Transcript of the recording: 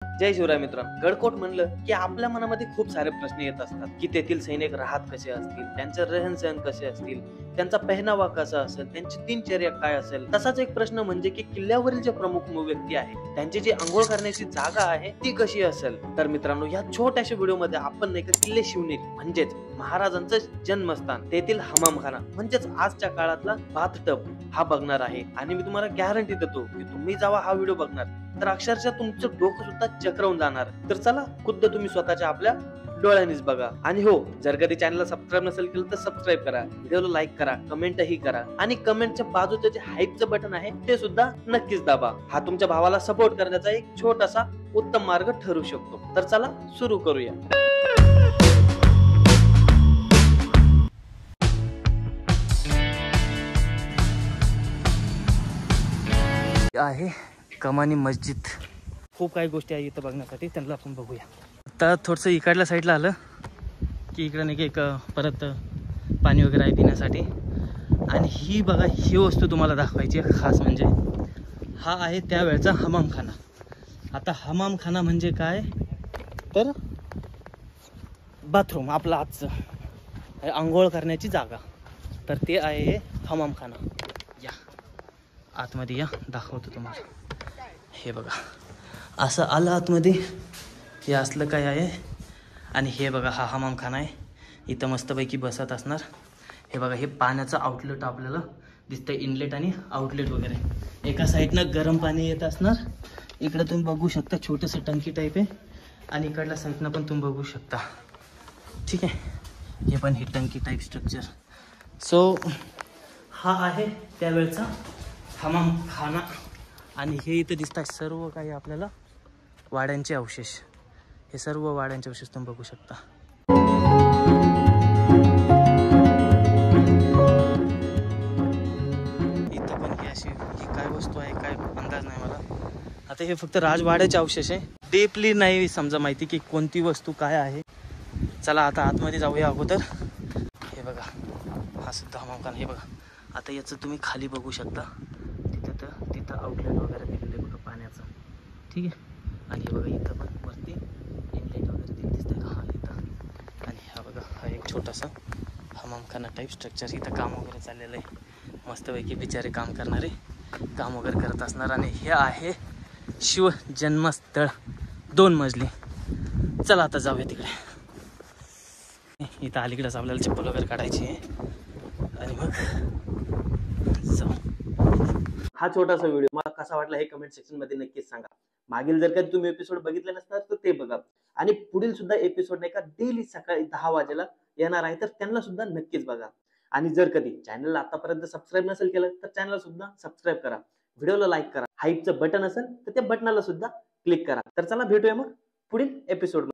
जय शिवराय मित्रांनो. गडकोट म्हणलं की आपल्या मनामध्ये खूप सारे प्रश्न येत असतात की तेथील सैनिक राहत कसे असतील, त्यांचे रहन सहन कसे असतील, त्यांचा पेहनावा कसा असेल, त्यांची दिनचर्या काय असेल. तसाच एक प्रश्न म्हणजे की किल्ल्यावरील जे प्रमुख व्यक्ती आहे त्यांची जी अंघोळ करण्याची जागा आहे ती कशी असेल. तर मित्रांनो, या छोट्याशा व्हिडिओमध्ये आपण नाही का किल्ले शिवनेरी म्हणजेच महाराजांचं जन्मस्थान तेथील हमामखाना म्हणजेच आजच्या काळातला बाथटब हा बघणार आहे. आणि मी तुम्हाला गॅरंटी देतो की तुम्ही जेव्हा हा व्हिडिओ बघणार तर अक्षरशः तुमचं डोकं सुद्धा चक्रावून जाणार. तर चला खुद्द तुम्ही स्वतःच्या आपल्या डोळ्यांनीच बघा. आणि हो, जर कधी चॅनलला सबस्क्राईब नसेल केलं तर सबस्क्राईब करा, व्हिडिओला लाईक करा, कमेंटही करा आणि कमेंटच्या बाजूचं जे हाईपचं बटन आहे ते सुद्धा नक्कीच दाबा. हा तुमच्या भावाला सपोर्ट करण्याचा एक छोटासा उत्तम मार्ग ठरू शकतो. तर चला सुरू करूया. आहे कमानी मस्जिद. खूप काही गोष्टी आहे इथं बघण्यासाठी, त्यांना आपण बघूया. आता थोडंसं इकडल्या साईडला आलं की इकडं नाही एक परत पाणी वगैरे आहे पिण्यासाठी. आणि ही बघा, ही वस्तू तुम्हाला दाखवायची आहे खास म्हणजे हा आहे त्यावेळचा हमामखाना. आता हमामखाना म्हणजे काय तर बाथरूम, आपलं आजचं आंघोळ करण्याची जागा, तर ते आहे हमामखाना. या आतमध्ये या, दाखवतो तुम्हाला. हे बघा, असं आलं आतमध्ये, हे असलं काय आहे. आणि हे बघा, हा हमामखाना आहे. इथं मस्तपैकी बसत असणार. हे बघा, हे पाण्याचं आउटलेट आपल्याला दिसतंय, इनलेट आणि आउटलेट वगैरे. एका साईडनं गरम पाणी येत असणार. इकडं तुम्ही बघू शकता छोटंसं टंकी टाईप आहे. आणि इकडल्या साईडनं पण तुम्ही बघू शकता. ठीक आहे, हे पण हे टंकी टाईप स्ट्रक्चर. सो हा आहे त्यावेळचा हमामखाना. आणि हे इथं दिसतात सर्व काही आपल्याला वाड्यांचे अवशेष. हे सर्व वाड्यांचे अवशेष तुम्ही बघू शकता. इथं पण ही अशी ही काय वस्तू आहे काय अंदाज नाही मला. आता हे फक्त राजवाड्याचे अवशेष आहे, डीपली नाही समजा माहिती की कोणती वस्तू काय आहे. चला आता आतमध्ये जाऊया अगोदर. हे बघा, हा सुद्धा हमामखाना. हे बघा, आता याचं तुम्ही खाली बघू शकता. तिथं आउटलेट वगैरे दिलेलं आहे बघा पाण्याचं. ठीक आहे. आणि हे बघा, इथं पण वरती इनलेट वगैरे दिसतंय का, हा इथं. आणि हा बघा, हा एक छोटासा हमामखाना टाईप स्ट्रक्चर. इथं काम वगैरे चाललेलं आहे. मस्तपैकी बिचारे काम करणारे काम वगैरे करत असणार. आणि हे आहे शिव जन्मस्थळ, 2 मजली. चला आता जाऊया तिकडे. इथं अलीकडेच आपल्याला चप्पल वगैरे काढायची आहे आणि मग जाऊ. हा छोटासा व्हिडिओ मला कसा वाटला हे कमेंट सेक्शन मध्ये नक्कीच सांगा. मागील जर कधी तुम्ही एपिसोड बघितले नसणार तर ते बघा. आणि पुढील सुद्धा एपिसोड नाही का डेली सकाळी 10 वाजेला येणार आहे, तर त्यांना सुद्धा नक्कीच बघा. आणि जर कधी चॅनलला आतापर्यंत सबस्क्राईब नसेल केलं तर चॅनलला सुद्धा सबस्क्राईब करा, व्हिडिओला लाईक करा, हाईपचं बटन असेल तर त्या बटनाला सुद्धा क्लिक करा. तर चला भेटूया मग पुढील एपिसोड.